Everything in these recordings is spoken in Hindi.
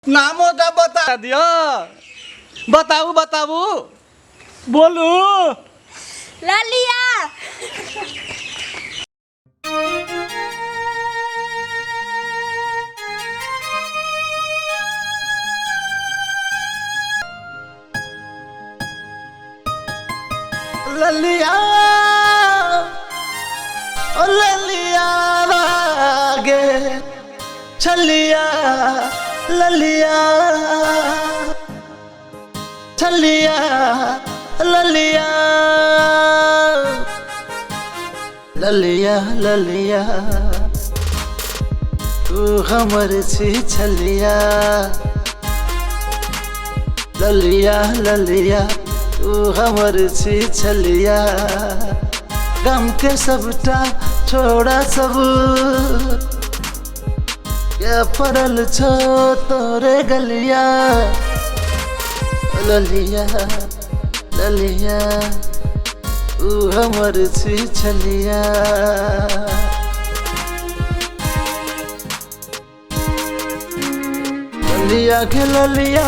नाम होता बता दियो। बताऊ बताऊ बोलू। ललिया। ललिया ओ ललिया लागे छलिया ललिया छलिया ललिया ललिया ललिया तू हमर छी छलिया ललिया ललिया तू हमर छी छलिया गम के सबटा छोड़ा सब क्या पड़ल छो तोरे गलिया ललिया ललिया तू हमर छी छलिया ललिया के ललिया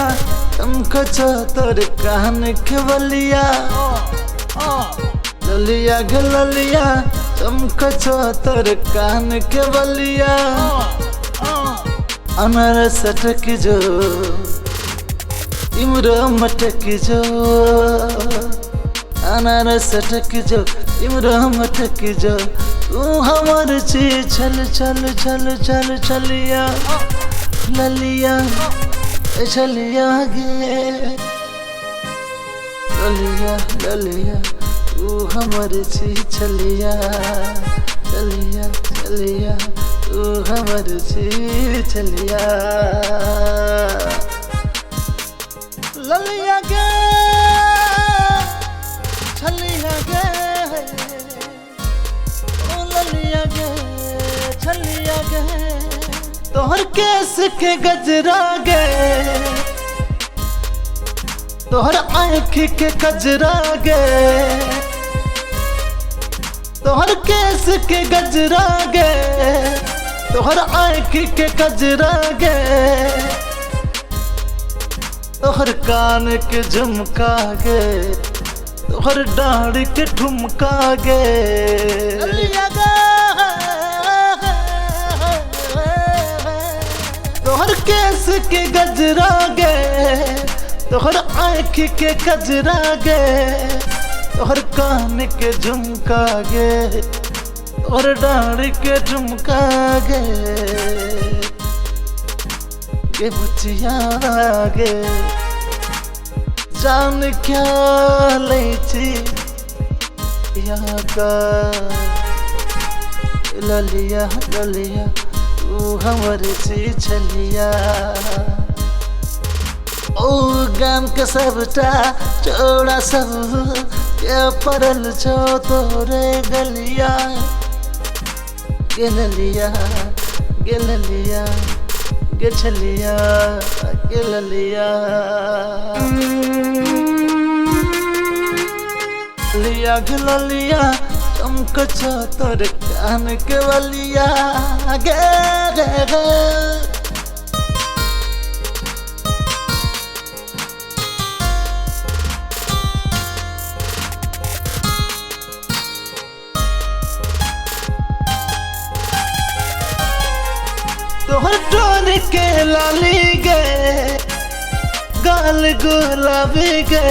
तुमको छो तोर कान के बलिया ललिया के ललिया तुमको छो तोर कान के बलिया अनर सटक जो इमरो मटक जो अनर सटक जो इमरो मटक जो तू हमर छी छल छल छल छल छलिया ललिया छलिया गे ललिया ललिया तू हमर छी छलिया छलिया छलिया तू हमर छी छलिया ललिया गे छलिया गे ओ ललिया गे छलिया गे तोहर केस के गजरा गे तोहर आँख के कजरा गे तोहर केस के गजरा गे तोहर आँख के कजरा गे तोहर कान के झुमका गे तोहर डाढ़ के ठुमका गे तोहर केस के गजरा गे तोहर आँख के कजरा गे तोहर कान के झुमका गे तोहर डाढ़ के ठुमका गे गे बुचिया गे जान क्या ले छी यहाँ का ललिया ललिया तू हमर छी छलिया ओ गाम के सबटा छोड़ा सब के पड़ल छो तोरे गलिया गे ललिया गे ललिया गे छलिया गे ललिया लिया गे ललिया चमक छो तोर कान के बलिया गे गे गे तोहर टोर के लाली गे गाल गुलाबी गे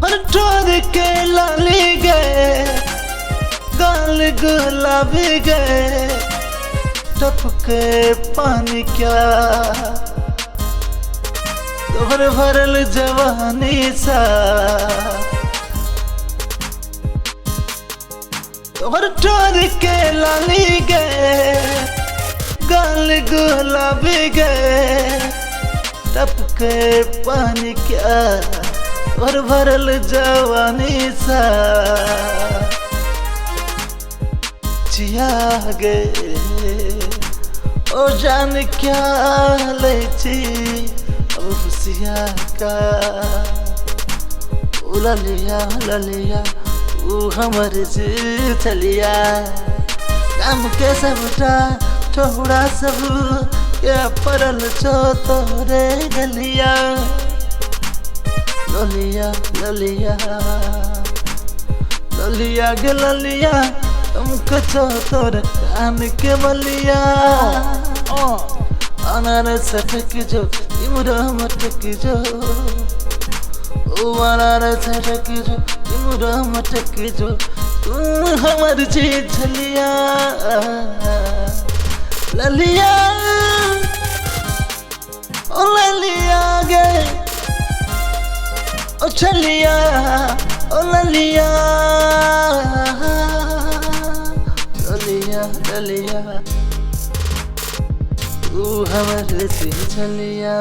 हर टोर के लाली गे गाल गुलाबी गे टपके पानी क्या तोहर भरल जवानी सा तोहर टोर के लाली गे गाल गुलाबी गे टपके पानी क्या तोहर भरल जवानी सा जिया गे ओ जान क्या ले छी अब खुशिया का ओ ललिया ललिया तू हमर छलिया काम के सबटा छोड़ा सब के परल छो तोरे गलिया लोलिया लोलिया लोलिया गे लोलिया तुमको छो तोरे कान के बलिया अनारस ठक जो इमरा मटक जो अनारस ठक जो इमरा मटक जो तू हमर चीज छलिया ललिया ओ ललिया गे ओ छलिया ओ ललिया ललिया ललिया तू हमर चीज छलिया।